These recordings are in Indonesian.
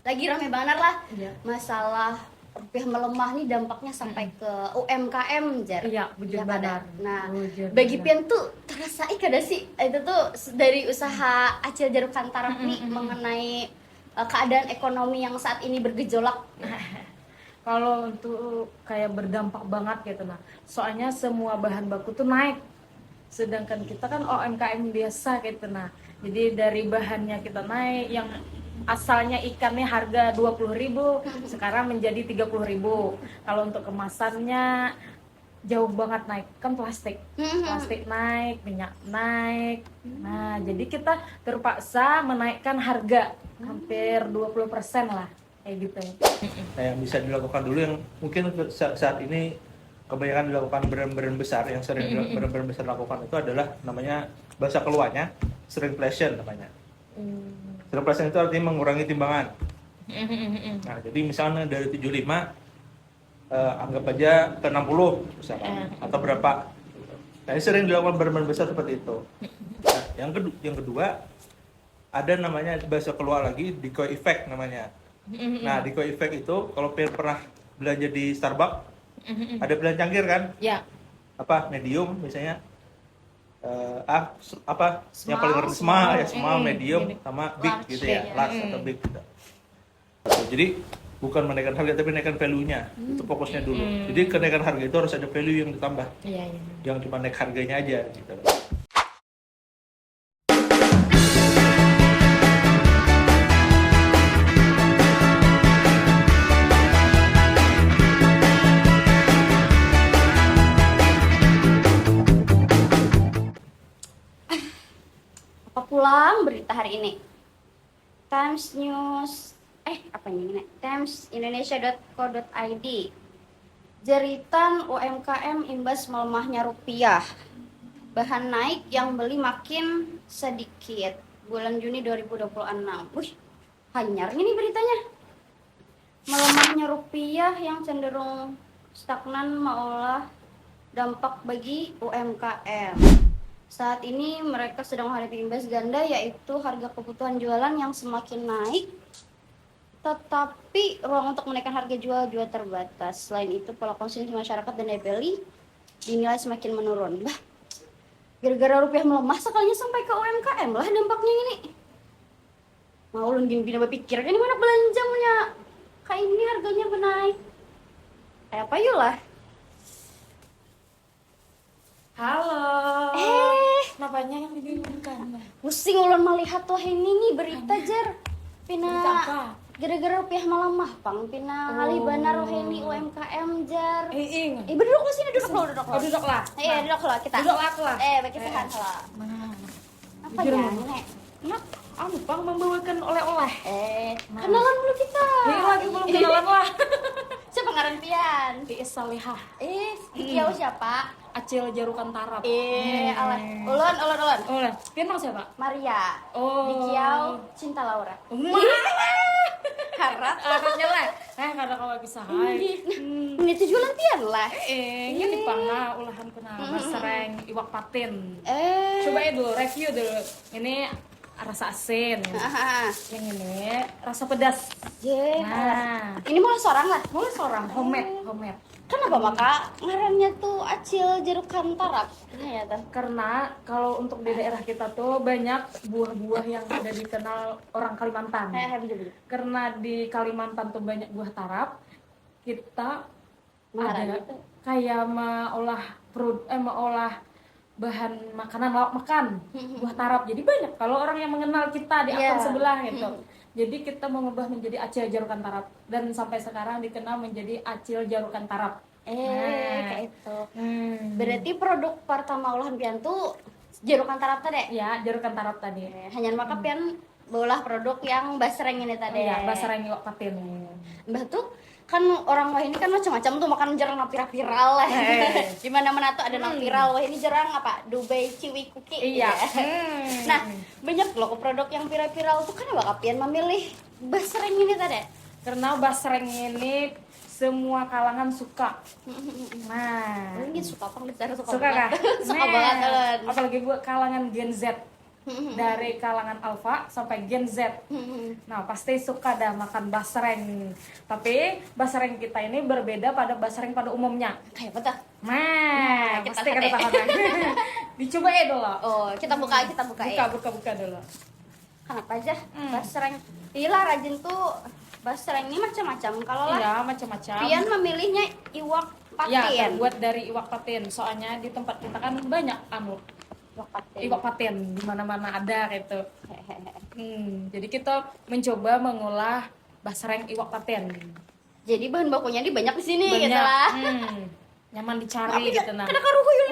lagi rame banget lah Iya. masalah rupiah melemah nih dampaknya sampai ke UMKM jar. Iya, bujur Ya, benar. kada? Nah, Bujur bagi benar. pian tuh terasa kada sih itu tuh dari usaha Acil Jeruk Kantarap nih mengenai keadaan ekonomi yang saat ini bergejolak. Kalau untuk kayak berdampak banget gitu nah. Soalnya semua bahan baku tuh naik. Sedangkan kita kan UMKM biasa gitu nah. Jadi dari bahannya kita naik yang asalnya ikannya harga 20.000 sekarang menjadi 30.000. Kalau untuk kemasannya jauh banget naik kan plastik naik, minyak naik. Nah jadi kita terpaksa menaikkan harga hampir 20% lah kayak gitu. Nah, yang bisa dilakukan dulu yang mungkin saat ini kebanyakan dilakukan brand-brand besar yang sering brand-brand besar lakukan itu adalah namanya bahasa keluarnya shrinkflation namanya. Shrinkflation itu artinya mengurangi timbangan. Nah, jadi misalnya dari 75 anggap aja ke 60 misalkan atau berapa. Nah, ini sering dilakukan brand-brand besar seperti itu. Nah, yang kedua ada namanya bahasa keluar lagi decoy effect namanya. Nah, decoy effect itu kalau pernah belanja di Starbucks, ada pilihan cangkir kan? Ya. Apa medium misalnya apa yang paling rendah Small. small, medium sama big Large, gitu ya, large atau big gitu. Jadi bukan menaikkan harga tapi naikkan value-nya. Itu fokusnya dulu. Jadi kenaikan harga itu harus ada value yang ditambah. Iya. Jangan cuma naik harganya aja gitu. Apa pulang berita hari ini? Times News apa ini? Timesindonesia.co.id. Jeritan UMKM imbas melemahnya rupiah. Bahan naik yang beli makin sedikit. Bulan Juni 2026. Wih, hanyar ini beritanya. Melemahnya rupiah yang cenderung stagnan maolah dampak bagi UMKM. Saat ini mereka sedang menghadapi imbas ganda, yaitu harga kebutuhan jualan yang semakin naik, tetapi ruang untuk menaikkan harga jual juga terbatas. Selain itu, pola konsumsi masyarakat dan daya beli dinilai semakin menurun. Bah, gara-gara rupiah melemah sekalinya sampai ke UMKM lah dampaknya ini. Mau ulun gini berpikir kan mana belanja punya kayak ini harganya menaik. Kayak apa yuk lah. Halo. Napanya yang dibingungkan? Pusing ulun melihat wah ini nih berita jar. Pina Berita apa? gara-gara rupiah melemah pang pina halibana roheni UMKM jar. Ing. Berduduk di sini, duduk lo. Duduk lah. Iya, duduk lo kita. Duduk lah aku lah. Bagi sehat lah. Nah, Apa jujur, ya, Mama. Nek? Nak, Bang membawakan oleh-oleh. Kenalan dulu kita. Lagi belum kenalan lah. Siapa ngaran pian? Tiis Salihah, Kiau siapa? Acil Jarukan Tarap. Alah. Ulun. Oleh, pian mang siapa? Maria. Oh. Di Kiau Cinta Laura. Harap. Harapnya lah. Kada kau bisa hai. Ini tuh jualan pian lah. Ini di panga ulahan kena basreng iwak patin. Coba Coba dulu review dulu. Ini rasa asin. Yang ini rasa pedas. Nah, Ini malah seorang lah. mulai seorang homemade. Kenapa maka ngarannya tuh Acil Jeruk Kantarap? Ya tuh. Karena kalau untuk di daerah kita tuh banyak buah-buah yang udah dikenal orang Kalimantan. Bener. Karena di Kalimantan tuh banyak buah tarap, kita Ngarannya ada tuh. kayak mengolah bahan makanan lauk makan buah tarap. Jadi banyak kalau orang yang mengenal kita di akun sebelah gitu. Jadi kita mengubah menjadi Acil Jarukan Tarap dan sampai sekarang dikenal menjadi Acil Jarukan Tarap. Kayak itu. Berarti produk pertama olahan pian tuh Jeruk Kantarap tadi. Ya, Jarukan Tarap tadi. Hanya maka pian bolah produk yang basreng ini tadi. Ya, basreng iwak patin. Mbah tuh kan orang wah ini kan macam-macam tuh makan jerang viral lah. Di mana-mana tuh ada viral. Wah ini jerang apa? Dubai Ciwi Cookie. Iya. Nah, banyak loh produk yang viral tuh kan kapian memilih basreng ini tadi. Karena basreng ini semua kalangan suka. Nah, Mungkin suka apa nggak suka suka kah? suka banget Ellen. Apalagi buat kalangan Gen Z. dari kalangan alfa sampai Gen Z. Nah, pasti suka dah makan basreng. Tapi basreng kita ini berbeda pada basreng pada umumnya. Kayak apa tuh? Nah, kita pasti lihat kata ya. dicobain dulu. Oh, kita buka ya. Buka dulu. Kenapa aja? Basreng. Iya, rajin tuh basreng ini macam-macam. Kalau lah Iya, macam-macam. Pian memilihnya iwak Ya, patin. terbuat dari iwak patin. Soalnya di tempat kita kan banyak Iwak patin. iwak patin di mana-mana ada gitu. Jadi kita mencoba mengolah basreng iwak patin. Jadi bahan bakunya di banyak di sini gitu Banyak. lah. Nyaman dicari gitu nah. Ada karuhu yuk.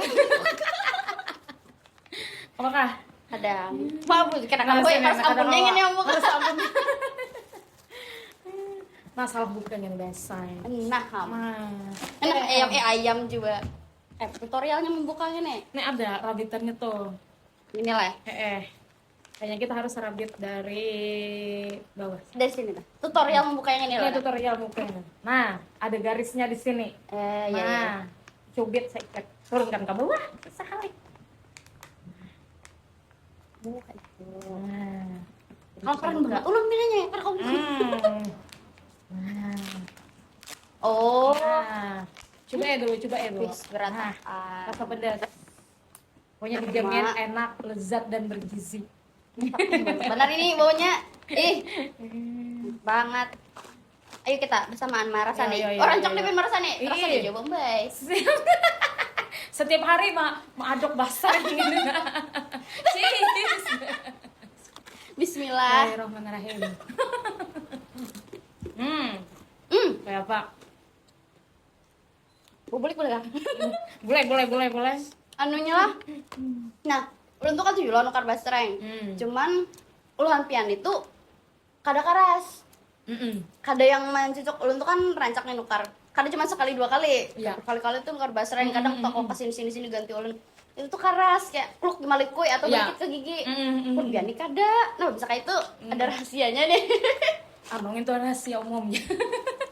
Apakah? Ada. Maaf, kena kamu Nah, ya harus sini, ampunnya ada ini yang buka. Harus ampun. Masalah bukan yang biasa ya. Nah, enak ayam juga. Tutorialnya membukanya nih. Ini ada rabitannya tuh. Inilah. Kayaknya kita harus rabit dari bawah. Dari sini tuh. Tutorial membuka yang ini Ini loh. tutorial mukanya. Nah, ada garisnya di sini. Iya. Cubit saya ikat. Turunkan ke bawah sekali. Buka itu. Nah, Kalau keren banget. Ulang pinanya ya. Kamu. Nah. Oh. Nah. Coba ya dulu. Wis, berantakan. Rasa pedas. Pokoknya dijamin enak, lezat dan bergizi. Benar ini baunya. Banget. Ayo kita bersamaan marasani. Iya, Orang iya, cok iya. dipin marasani. Rasa Iya. dia Bombay. Setiap hari aduk basah gitu. Cheese. Bismillah. Bismillahirrahmanirrahim. Kayak apa? Boleh kan? Boleh. Anunya lah. Nah, ulun tuh kan tujuh lo nukar basreng. Cuman uluhan pian itu kada karas. Kada yang mencocok ulun tuh kan rancaknya nukar. Kada cuma sekali dua kali. Iya. Berkali-kali tuh nukar basreng. Kadang toko kesini ganti ulun. Itu tuh keras kayak kluk di malikui atau Iya. dikit ke gigi. Biar nih kada. Nah, bisa kayak itu ada rahasianya deh. Abang itu rahasia umumnya.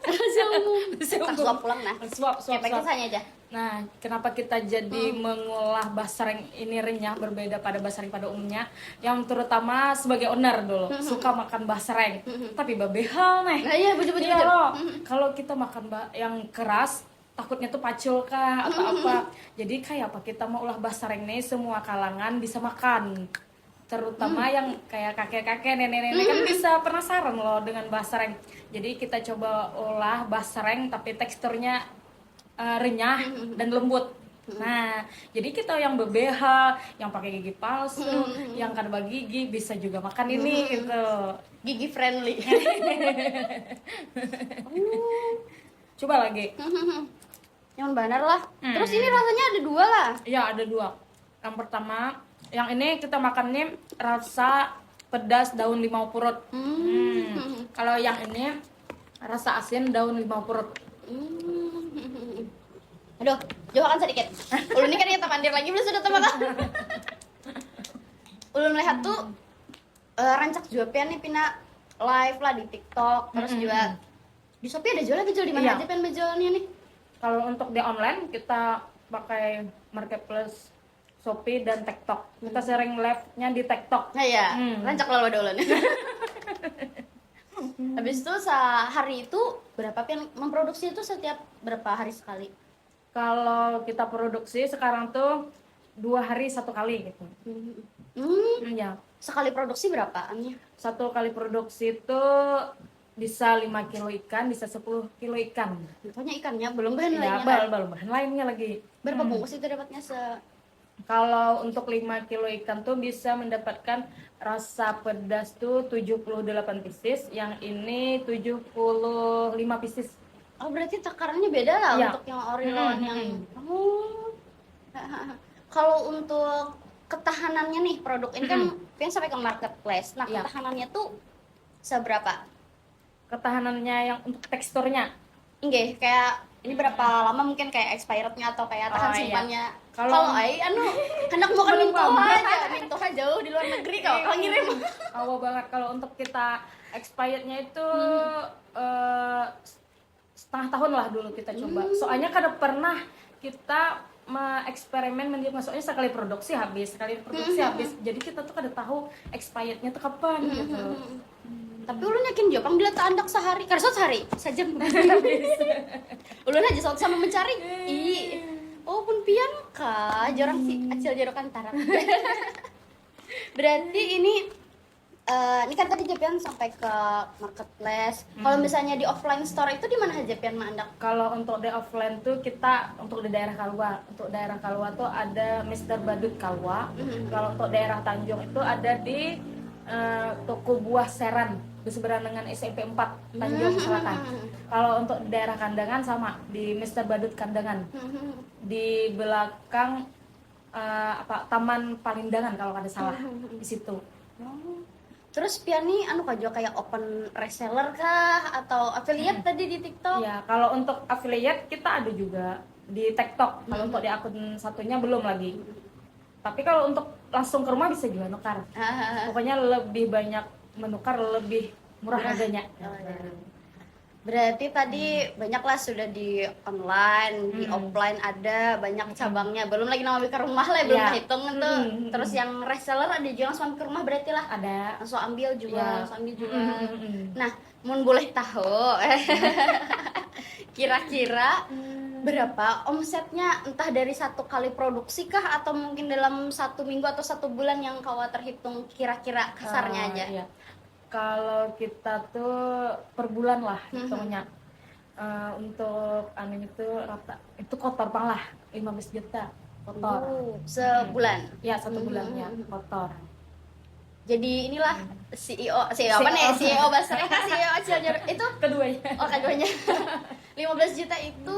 Rahasia umum. Rahasia Tak umum. suap pulang nah. Suap. Kayak kisahnya aja. Nah, kenapa kita jadi mengolah basreng ini renyah berbeda pada basreng pada umumnya? Yang terutama sebagai owner dulu suka makan basreng, tapi babehal nih. Nah, iya bujur. loh. Kalau kita makan yang keras, takutnya tuh pacul kah atau apa. Jadi kayak apa kita mau olah basreng nih semua kalangan bisa makan. Terutama yang kayak kakek-kakek, nenek-nenek kan bisa penasaran loh dengan basreng. Jadi kita coba olah basreng tapi teksturnya renyah dan lembut. Nah, jadi kita yang bebeha, yang pakai gigi palsu, yang kada gigi bisa juga makan ini gitu. Gigi friendly. Coba lagi. Yang benar lah. Terus ini rasanya ada dua lah. Iya, ada dua. Yang pertama, yang ini kita makannya rasa pedas daun limau purut. Kalau yang ini rasa asin daun limau purut. Aduh, jauhkan sedikit. Ulun ini kan kita pandir lagi belum sudah teman. Ulun melihat tuh rancak juga pian nih pina live lah di TikTok, terus juga di Shopee ada jual di mana Iya. aja pian bejualnya nih. Kalau untuk di online kita pakai marketplace Shopee dan TikTok. Kita sering live-nya di TikTok. Nah ya, rancak lalu ada ulun. Habis itu sehari itu berapa pian memproduksi itu setiap berapa hari sekali? Kalau kita produksi sekarang tuh 2 hari 1 kali gitu. Ya, Sekali produksi berapaan ya? 1 kali produksi itu bisa 5 kilo ikan, bisa 10 kilo ikan. Pokoknya ikannya belum bahan Ya, lainnya kan? bahan lainnya lagi. Berapa bungkus itu dapatnya Kalau untuk 5 kilo ikan tuh bisa mendapatkan rasa pedas tuh 78 pieces, yang ini 75 pieces. Oh berarti takarannya beda lah Iya. untuk yang ori lawan yang kalau untuk ketahanannya nih produk ini kan yang sampai ke marketplace. Nah, Iya. ketahanannya tuh seberapa? Ketahanannya yang untuk teksturnya. Nggih, kayak ini berapa lama mungkin kayak expirednya atau kayak tahan Oh, iya. simpannya. Kalau- Kalau ai hendak mau kan Belum minto aja jauh di luar negeri kalau ngirim. Awal banget kalau untuk kita expirednya itu setengah tahun lah dulu kita coba. Soalnya kada pernah kita eksperimen maksudnya sekali produksi habis. Jadi kita tuh kada tahu expirednya tuh kapan gitu. Tapi ulun yakin jo, pang bila tak andak sehari, karena sehari sajam. Ulun aja soal sama mencari. Oh pun pian kah, jarang sih acil jarokan tarap. Berarti ini kan tadi Jepian sampai ke marketplace. Kalau misalnya di offline store itu di mana aja Jepian mandak? Kalau untuk di offline tuh kita untuk di daerah Kalwa. Untuk daerah Kalwa tuh ada Mr. Badut Kalwa. Kalau untuk daerah Tanjung itu ada di toko buah Seran berseberangan dengan SMP 4 Tanjung Selatan. Kalau untuk daerah Kandangan sama di Mr. Badut Kandangan. Di belakang Taman Palindangan kalau ada salah di situ. Terus Pian nih kajo kayak open reseller kah atau affiliate tadi di TikTok? Ya, kalau untuk affiliate kita ada juga di TikTok. Kalau untuk di akun satunya belum lagi. Tapi kalau untuk langsung ke rumah bisa juga nukar. Pokoknya lebih banyak menukar, lebih murah harganya. Berarti tadi banyaklah sudah di online, di offline ada banyak cabangnya. Belum lagi nama ke rumah lah, belum hitung itu. Terus yang reseller ada juga langsung ke rumah berarti lah. Ada. Langsung ambil juga, Nah, mun boleh tahu kira-kira berapa omsetnya entah dari satu kali produksi kah atau mungkin dalam 1 minggu atau 1 bulan yang kau terhitung kira-kira kasarnya aja? Iya. Kalau kita tuh per bulan lah hitungnya. Untuk rata itu kotor pang lah 15 juta kotor. Sebulan. Ya, 1 bulannya kotor. Jadi inilah CEO apa nih? CEO Basreng kah CEO Acil Jarum itu Keduanya. Oh, keduanya. 15 juta itu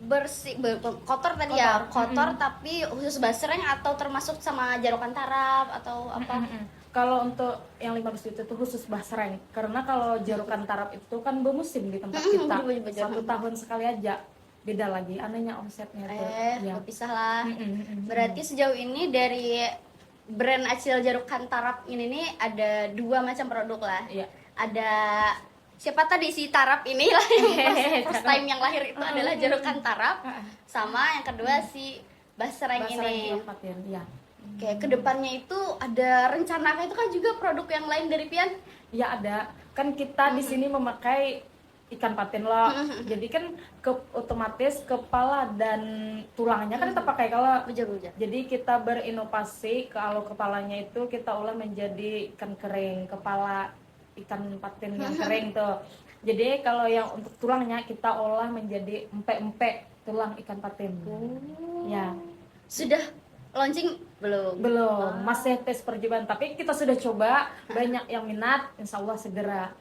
bersih kotor tadi ya. Kotor tapi khusus Basreng atau termasuk sama jarokan tarap atau apa? Kalau untuk yang 15 juta itu khusus Basreng. Karena kalau jarukan tarap itu kan bermusim di tempat kita. 1 tahun sekali aja. Beda lagi anehnya omsetnya tuh. Berpisah lah. Berarti sejauh ini dari brand Acil Jarukan Tarap ini nih ada 2 macam produk lah. Iya. Ada siapa tadi si Tarap ini lah yang first time yang lahir itu adalah Jarukan Tarap. Sama yang kedua si Basreng ini. Iya. Oke, kedepannya itu ada rencana itu kan juga produk yang lain dari Pian? Ya ada. Kan kita di sini memakai ikan patin loh. Jadi kan otomatis kepala dan tulangnya kan kita pakai kalau. Jadi kita berinovasi kalau kepalanya itu kita olah menjadi ikan kering, kepala ikan patin yang kering tuh. Jadi kalau yang untuk tulangnya kita olah menjadi empek-empek tulang ikan patin. Ya. Sudah launching belum? Masih tes percobaan, tapi kita sudah coba, banyak yang minat, insya Allah segera.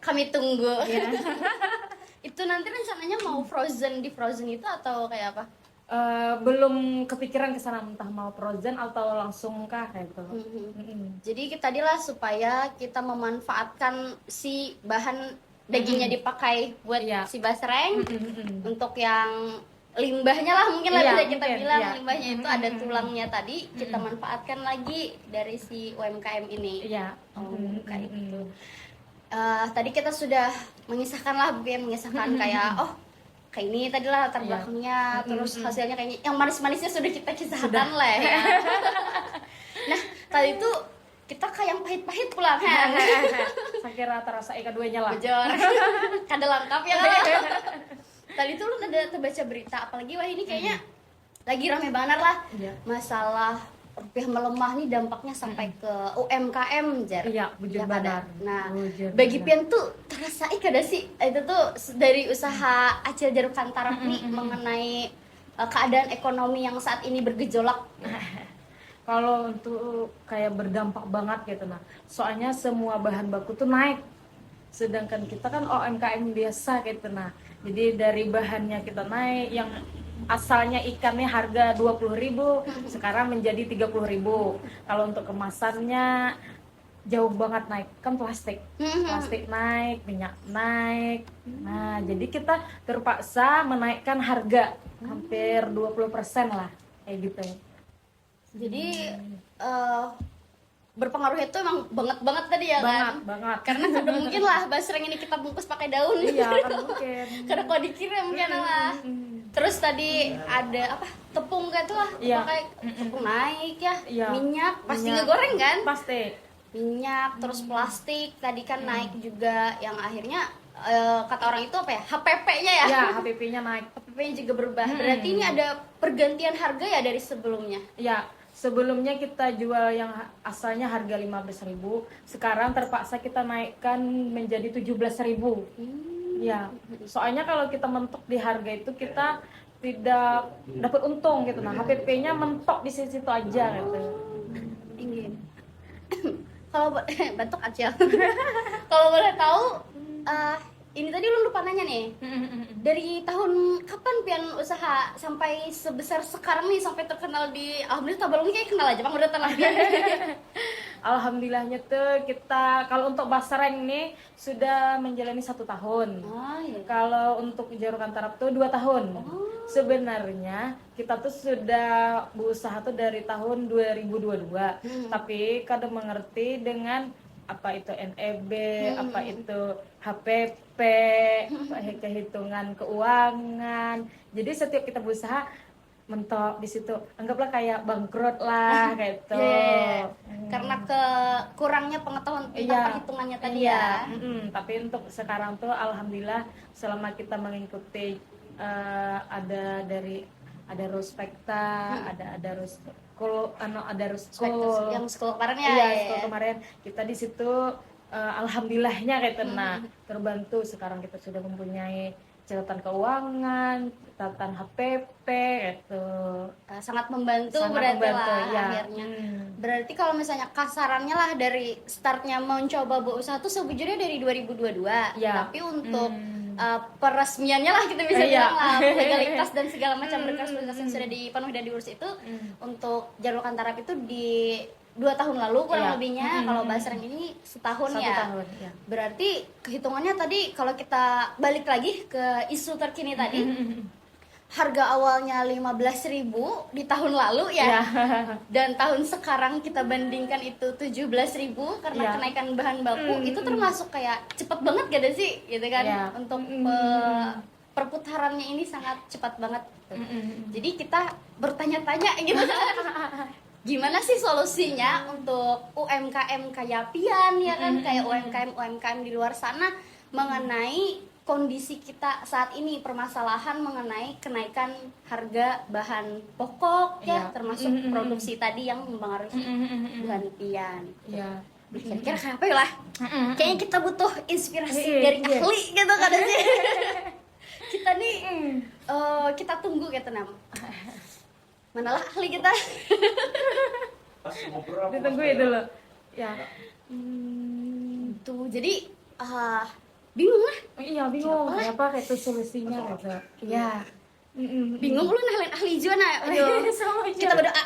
Kami tunggu. Itu nanti rencananya mau di frozen itu atau kayak apa? Belum kepikiran ke sana, entah mau frozen atau langsung kah kayak itu. Jadi tadilah supaya kita memanfaatkan si bahan dagingnya dipakai buat si basreng. Untuk yang limbahnya lah mungkin bisa kita bilang limbahnya itu ada tulangnya tadi kita manfaatkan lagi dari si UMKM ini. Kayak gitu. Tadi kita sudah mengisahkan kayak kayak ini tadi lah latar belakangnya, terus hasilnya kayaknya yang manis-manisnya sudah kita kisahkan lah ya. Nah tadi itu kita kayak yang pahit-pahit pulang kan. Saya kira terasa keduanya lah. Bejor. Kada lengkap ya. Tadi tuh lu ada terbaca berita, apalagi ini kayaknya lagi rame banget lah masalah rupiah melemah nih dampaknya sampai ke UMKM jar. Bujur benar. Nah, bagi Pian tuh terasa kada sih itu tuh dari usaha Acil Jarukan Tarap nih mengenai keadaan ekonomi yang saat ini bergejolak. Kalau untuk kayak berdampak banget gitu soalnya semua bahan baku tuh naik, sedangkan kita kan UMKM biasa gitu jadi dari bahannya kita naik, yang asalnya ikannya harga 20.000 sekarang menjadi 30.000. Kalau untuk kemasannya jauh banget naik, kan plastik naik, minyak naik. Nah jadi kita terpaksa menaikkan harga hampir 20% lah kayak gitu. Jadi berpengaruh itu emang banget tadi ya banget. Karena kada mungkin lah basreng ini kita bungkus pakai daun. Kada mungkin. Kada kok dikirim kan lah. Terus tadi ada apa? Tepung gitu lah. Iya. Pakai tepung naik ya. Iya. Minyak pasti Minyak. ngegoreng kan? Pasti. Minyak, terus plastik tadi kan naik juga yang akhirnya kata orang itu apa ya? HPP-nya ya. Ya, HPP-nya naik. HPP-nya juga berubah. Berarti ini ada pergantian harga ya dari sebelumnya. Ya, sebelumnya kita jual yang asalnya harga 15.000, sekarang terpaksa kita naikkan menjadi 17.000. Ya, soalnya kalau kita mentok di harga itu kita tidak dapat untung gitu. Nah, HPP-nya mentok di situ aja gitu. Tinggi. Kalau batuk aja. Kalau boleh tahu, ini tadi lu lupa nanya nih. Dari tahun kapan Pian usaha sampai sebesar sekarang nih, sampai terkenal di alhamdulillah Tabalong kayak kenal aja Bang udah telah Pian. Alhamdulillahnya tuh kita kalau untuk basreng ini sudah menjalani 1 tahun. Oh iya. Kalau untuk jarukan tarap tuh 2 tahun. Sebenarnya kita tuh sudah berusaha tuh dari tahun 2022. Tapi kadang mengerti dengan apa itu NEB, apa itu HPP, kehitungan keuangan. Jadi setiap kita berusaha mentok di situ, anggaplah kayak bangkrut lah kayak gitu. Iya. Karena kurangnya pengetahuan tentang Iya. perhitungannya tadi Iya. ya. Tapi untuk sekarang tuh alhamdulillah selama kita mengikuti ada Ruspekta, ada Ruskul, ada Ruskul. Yang sekolah kemarin ya. Iya, sekolah kemarin kita di situ alhamdulillahnya kayak nah terbantu. Sekarang kita sudah mempunyai catatan keuangan, catatan HPP gitu. Sangat membantu Sangat berarti membantu, lah ya. akhirnya. Berarti kalau misalnya kasarannya lah dari startnya mencoba berusaha tuh sejujurnya dari 2022. Ya. Tapi untuk peresmiannya lah kita bisa Iya. bilang lah, legalitas dan segala macam berkas-berkas yang sudah dipenuhi dan diurus itu untuk Jarukan Tarap itu di 2 tahun lalu kurang Iya. lebihnya. Kalau Basreng ini setahun 1 ya. tahun ya. Berarti kehitungannya tadi kalau kita balik lagi ke isu terkini tadi, harga awalnya 15.000 di tahun lalu ya. Iya. Dan tahun sekarang kita bandingkan itu 17.000 karena Iya. kenaikan bahan baku itu termasuk kayak cepet banget gak ada sih gitu kan. Iya. Untuk perputarannya ini sangat cepat banget gitu. Jadi kita bertanya-tanya gitu. Gimana sih solusinya untuk UMKM kayak Pian ya kan, kayak UMKM di luar sana mengenai kondisi kita saat ini, permasalahan mengenai kenaikan harga bahan pokok ya, Iya. termasuk produksi tadi yang mempengaruhi bahan Pian. Iya. Kira-kira kayak apa ya lah? Kayaknya kita butuh inspirasi Iya, dari iya. ahli gitu kan sih. Kita nih kita tunggu gitu nam. Manalah ahli kita. Ditunggu itu loh. Ya. Tuh, jadi bingung lah. Iya, bingung. Apa kayak itu solusinya gitu. Iya. Bingung lu nahlin ahli juga nah. Aduh. Sama aja. Kita berdoa.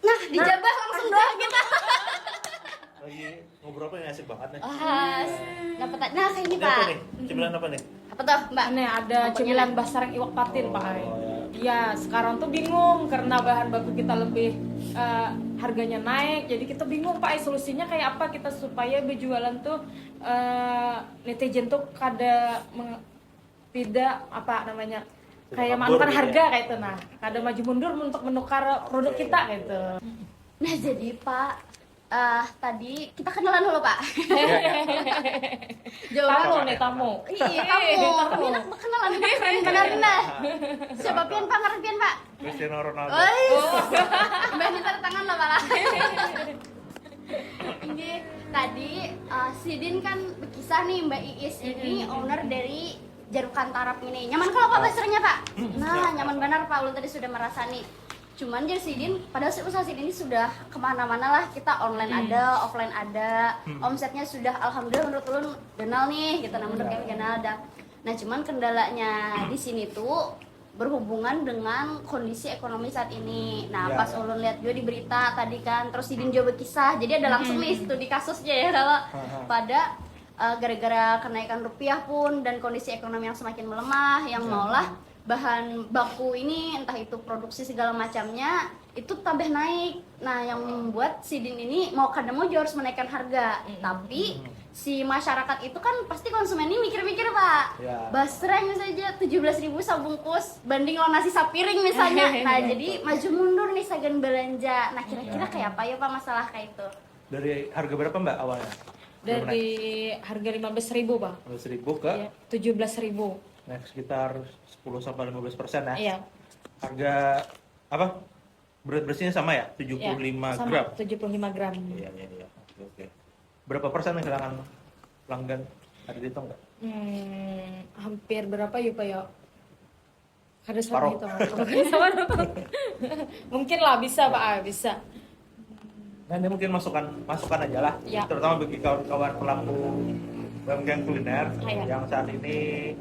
Nah, dijabah langsung doa kita. Lagi ngobrol apa yang asik banget nih? Dapat nah kayak ini, Ini apa Pak. nih? Cemilan apa nih? Apa tuh, Mbak? Ini ada cemilan basreng iwak patin, Pak. Iya, sekarang tuh bingung karena bahan baku kita lebih harganya naik. Jadi kita bingung, Pak, solusinya kayak apa kita supaya berjualan tuh netizen tuh tidak apa namanya? Kayak kabur manukan gitu harga kayak itu nah. Kada maju mundur untuk menukar produk kita gitu. Nah, jadi Pak, tadi kita kenalan dulu, Pak. Tamu nih, tamu. Iya, kamu. Ini kenalan benar-benar. Siapa Pian, Pak? Ngarep Pian, Pak? Cristiano Ronaldo. Mbak minta tangan lah, Pak. Ini tadi Sidin kan berkisah nih Mbak Iis ini owner dari Jarukan Tarap ini. Nyaman kalau Pak basrengnya, Pak? Nah, nyaman benar Pak. Ulun tadi sudah merasani. Cuman jadi Sidin, padahal usaha Sidin ini sudah kemana-mana lah. Kita online ada, offline ada. Omsetnya sudah alhamdulillah menurut ulun genal nih, gitu. Nah, menurut kami genal ada. Nah, cuman kendalanya di sini tuh berhubungan dengan kondisi ekonomi saat ini. Nah, Ya. pas ulun lihat juga di berita tadi kan, terus Sidin juga berkisah. Jadi ada langsung nih studi kasusnya ya kalau pada gara-gara kenaikan rupiah pun dan kondisi ekonomi yang semakin melemah, yang maulah bahan baku ini entah itu produksi segala macamnya itu tambah naik. Nah, yang membuat Sidin ini mau kada mau juga harus menaikkan harga. Tapi si masyarakat itu kan pasti konsumen ini mikir-mikir, Pak. Pak. Ya. Basreng saja 17.000 sabungkus banding lo nasi sapiring misalnya. Nah, jadi maju mundur nih Sagan belanja. Nah, kira-kira kayak apa ya Pak masalah kayak itu? Dari harga berapa Mbak awalnya? Dari harga 15.000 Bang. 15.000 ke Iya, 17.000. naik sekitar 10-15% ya. Iya. Harga apa? Berat bersihnya sama ya? 75 Sama, gram. 75 gram. Iya. Oke. Berapa persen yang kehilangan pelanggan? Ada dihitung nggak? Hampir berapa ya Pak ya? Harus Separuh. hitung. Mungkin lah bisa Pak, bisa. Nah, ini mungkin masukan aja lah, Ya. terutama bagi kawan-kawan pelaku UMKM kuliner Ya. yang saat ini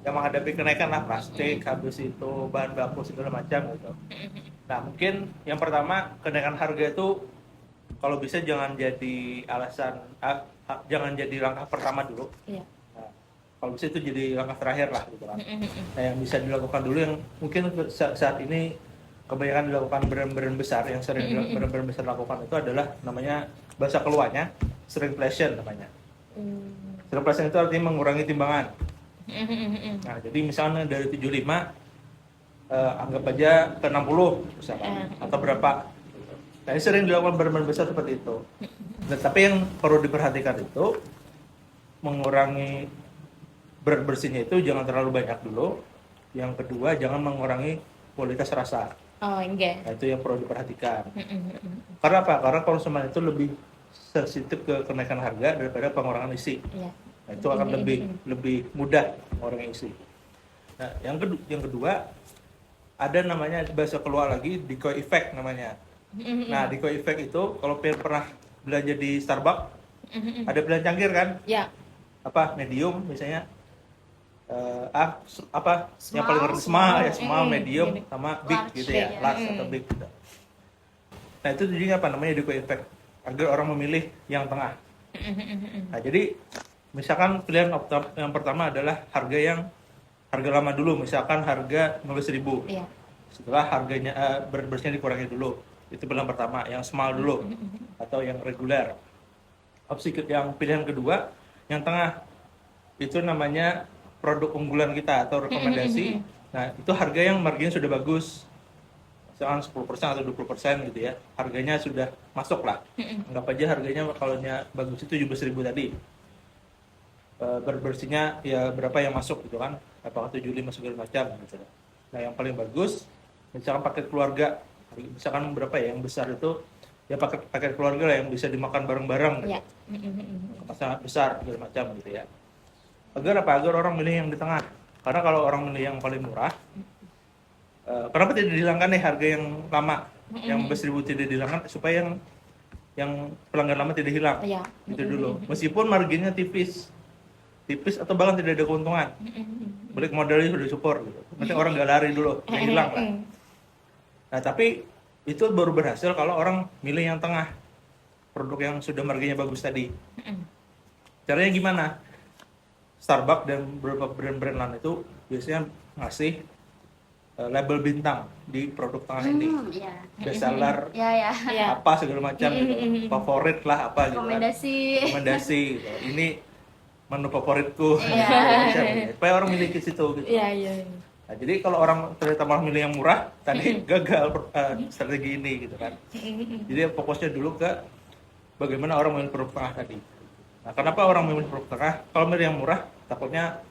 yang menghadapi kenaikan lah plastik, habis itu bahan baku segala macam gitu. Nah, mungkin yang pertama kenaikan harga itu kalau bisa jangan jadi alasan, jangan jadi langkah pertama dulu. Iya. Nah, kalau bisa itu jadi langkah terakhir lah gitu kan. Nah, yang bisa dilakukan dulu yang mungkin saat ini kebanyakan dilakukan brand-brand besar yang sering brand-brand besar lakukan itu adalah namanya bahasa keluarnya shrinkflation namanya. Shrinkflation itu artinya mengurangi timbangan. Nah, jadi misalnya dari 75 anggap aja ke 60 misalkan atau berapa. Nah, ini sering dilakukan brand-brand besar seperti itu. Nah, tapi yang perlu diperhatikan itu mengurangi berat bersihnya itu jangan terlalu banyak dulu. Yang kedua, jangan mengurangi kualitas rasa. Oh, enggak. Nah, itu yang perlu diperhatikan. Karena apa? Karena konsumen itu lebih sensitif ke kenaikan harga daripada pengurangan isi. Iya. Nah, itu akan lebih mudah mengurangi isi. Nah, yang kedua ada namanya bahasa keluar lagi decoy effect namanya. Nah, decoy effect itu kalau pernah belanja di Starbucks ada pilihan cangkir kan? Ya. Apa medium misalnya? Yang paling rendah small, medium sama big Large, gitu ya, large atau big gitu. Nah, itu jadi apa namanya decoy effect agar orang memilih yang tengah. Nah, jadi misalkan pilihan yang pertama adalah harga lama dulu, misalkan harga 15.000. Iya. Setelah harganya berat bersihnya dikurangi dulu. Itu pilihan pertama, yang small dulu atau yang reguler. Opsi yang pilihan kedua, yang tengah. Itu namanya produk unggulan kita atau rekomendasi. Nah, itu harga yang marginnya sudah bagus. Misalkan 10% atau 20% gitu ya. Harganya sudah masuk lah. Anggap aja harganya kalau bagus itu 17.000 tadi. Bersihnya ya berapa yang masuk gitu kan. Apakah 75 segala macam gitu. Nah, yang paling bagus misalkan paket keluarga. Misalkan berapa ya yang besar itu ya paket keluarga lah yang bisa dimakan bareng-bareng gitu. Ya. Sangat besar segala macam gitu ya. Agar orang milih yang di tengah. Karena kalau orang milih yang paling murah, kenapa tidak dihilangkan nih harga yang lama, yang 15.000 tidak dihilangkan supaya yang pelanggan lama tidak hilang. Iya. Itu dulu. Meskipun marginnya tipis atau bahkan tidak ada keuntungan. Balik modalnya sudah support gitu. Nanti orang nggak lari dulu, nggak hilang lah. Nah, tapi itu baru berhasil kalau orang milih yang tengah, produk yang sudah marginnya bagus tadi. Caranya gimana? Starbucks dan beberapa brand-brand lain itu biasanya ngasih label bintang di produk tengah ini. Iya. Bestseller, Ya. apa segala macam gitu. Favorit lah apa gitu kan. Rekomendasi gitu. Ini menu favoritku. Supaya orang miliki situ gitu. Iya. Nah, jadi kalau orang ternyata malah milih yang murah, tadi gagal strategi ini gitu kan. Jadi fokusnya dulu ke bagaimana orang memilih produk tengah tadi. Nah, kenapa orang memilih produk tengah? Kalau milih yang murah, takutnya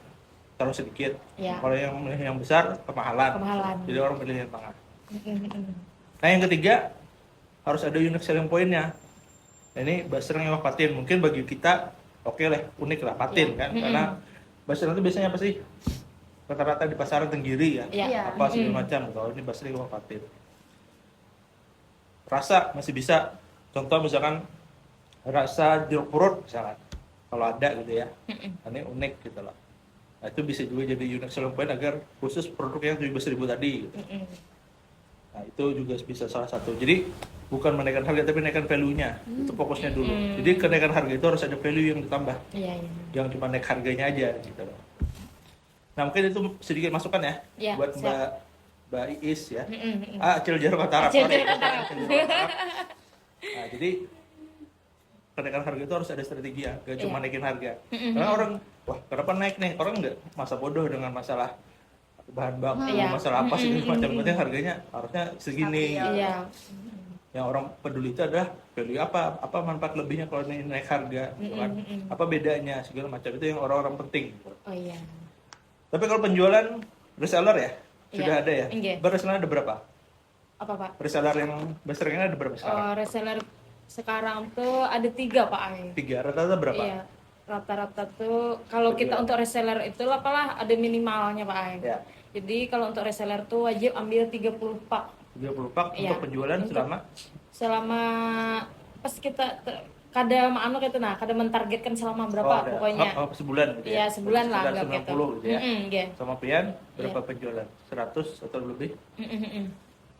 terlalu sedikit. Ya. Kalau yang milih yang besar, kemahalan. Jadi orang milih yang tengah. Nah, yang ketiga, harus ada unique selling point-nya. Nah, ini Basreng yang patin. Mungkin bagi kita, oke lah, unik lah, patin kan. Karena Basreng itu biasanya apa sih? Rata-rata di pasaran tenggiri ya. Apa segala macam. Kalau ini Basreng yang patin. Rasa masih bisa. Contoh misalkan, rasa jeruk purut misalkan. Kalau ada gitu ya. Ini unik gitu loh. Nah, itu bisa juga jadi unique selling point agar khusus produk yang 17.000 tadi gitu. Nah, itu juga bisa salah satu. Jadi bukan menaikkan harga tapi menaikkan value-nya. Itu fokusnya dulu. Jadi kenaikan harga itu harus ada value yang ditambah. Iya. Jangan cuma naik harganya aja gitu loh. Nah, mungkin itu sedikit masukan ya, Ya, buat siap. Mbak Iis ya. Acil Jaruk Utara. Acil Jaruk Utara. Nah, jadi kenaikan harga itu harus ada strategi ya, gak cuma naikin harga. Karena orang, wah kenapa naik nih? Orang nggak masa bodoh dengan masalah bahan baku, masalah apa segala macam. Penting harganya harusnya segini. Iya. Yang orang peduli itu adalah value apa manfaat lebihnya kalau naik harga, gitu kan? Apa bedanya segala macam, itu yang orang-orang penting. Gitu. Oh iya. Tapi kalau penjualan reseller ya sudah Iya. ada ya. Iya. Reseller ada berapa? Apa Pak? Reseller yang besarnya ada berapa sekarang? Reseller sekarang tuh ada 3 Pak Ai. 3, rata-rata berapa? Iya. Rata-rata tuh kalau kita untuk reseller itu apalah ada minimalnya Pak Ai. Ya. Jadi kalau untuk reseller tuh wajib ambil 30 pak 30 pak Iya. untuk penjualan selama pas kita kada anu gitu nah, kada mentargetkan selama berapa pokoknya. Sebulan gitu ya. Iya, sebulan lah Sekitar anggap 90 gitu ya. Iya. Sama Pian berapa penjualan? 100 atau lebih?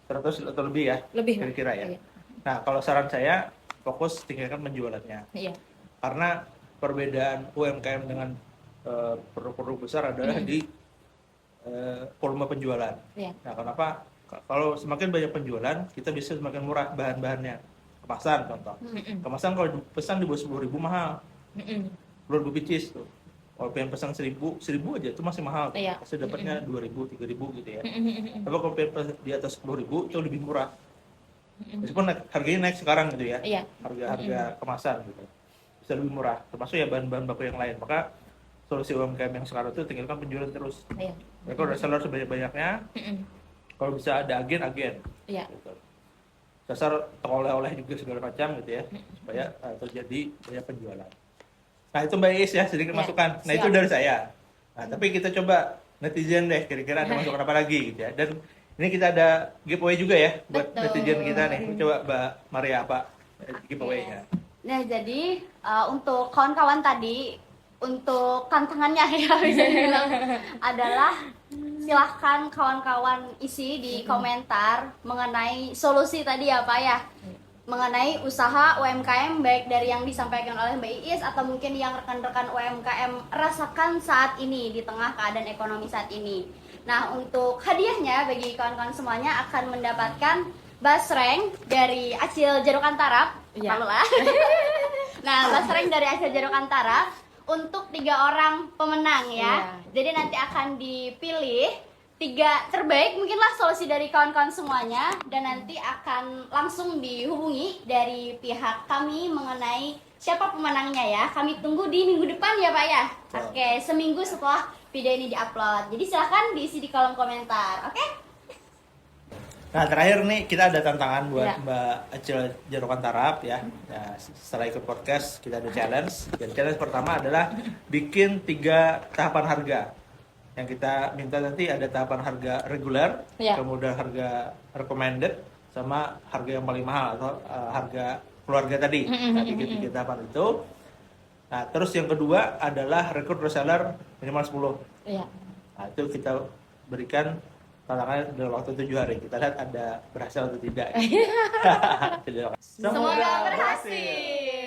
100 atau lebih ya? Lebih, Pak. Kira-kira ya. Iya. Nah, kalau saran saya fokus tingkatkan penjualannya. Iya. Karena perbedaan UMKM dengan produk-produk besar adalah di volume penjualan. Iya. Nah, kenapa? Kalau semakin banyak penjualan, kita bisa semakin murah bahan-bahannya. Kemasan contoh. Kemasan kalau pesan di bawah 10.000 mahal. 10.000 pieces tuh. Kalau pengen pesan 1.000 aja itu masih mahal. Iya. Pasti dapatnya 2.000, 3.000 gitu ya. Tapi kalau pengen di atas 10.000 itu lebih murah. Meskipun harganya naik sekarang gitu ya. Iya. Harga kemasan gitu. Bisa lebih murah. Termasuk ya bahan-bahan baku yang lain. Maka solusi UMKM yang sekarang itu tinggalkan penjualan terus. Iya. Mereka udah seller sebanyak-banyaknya. Kalau bisa ada agen. Iya. Gitu. Dasar toko oleh-oleh juga segala macam gitu ya, supaya terjadi banyak penjualan. Nah itu Mbak Is ya, sedikit masukan. Nah itu dari saya. Nah tapi kita coba netizen deh, kira-kira ada masukan apa lagi gitu ya. Dan ini kita ada giveaway juga ya buat netizen kita nih. Coba Mbak Maria apa giveaway-nya? Nah, jadi untuk kawan-kawan tadi, untuk tantangannya ya bisa dibilang adalah silahkan kawan-kawan isi di komentar mengenai solusi tadi ya Pak ya, mengenai usaha UMKM baik dari yang disampaikan oleh Mbak Iis atau mungkin yang rekan-rekan UMKM rasakan saat ini di tengah keadaan ekonomi saat ini. Nah, untuk hadiahnya bagi kawan-kawan semuanya akan mendapatkan basreng dari Acil Jeruk Antara. Iya. Nah, basreng dari Acil Jeruk Antara untuk 3 orang pemenang ya. Iya. Jadi nanti akan dipilih 3 terbaik mungkinlah solusi dari kawan-kawan semuanya, dan nanti akan langsung dihubungi dari pihak kami mengenai siapa pemenangnya ya. Kami tunggu di minggu depan ya Pak ya. Oke, seminggu setelah video ini diupload. Jadi silahkan diisi di kolom komentar. Oke? Nah terakhir nih kita ada tantangan buat Ya. Mbak Acil Jarokan Tarap ya. Nah, setelah ikut podcast kita ada challenge. Dan challenge pertama adalah bikin 3 tahapan harga. Yang kita minta nanti ada tahapan harga reguler, Ya. kemudian harga recommended, sama harga yang paling mahal atau harga keluarga tadi. Nah, bikin 3 tahapan itu. Nah terus yang kedua adalah rekrut reseller minimal 10. Iya. Nah itu kita berikan tantangannya dalam waktu 7 hari. Kita lihat ada berhasil atau tidak. Semoga berhasil.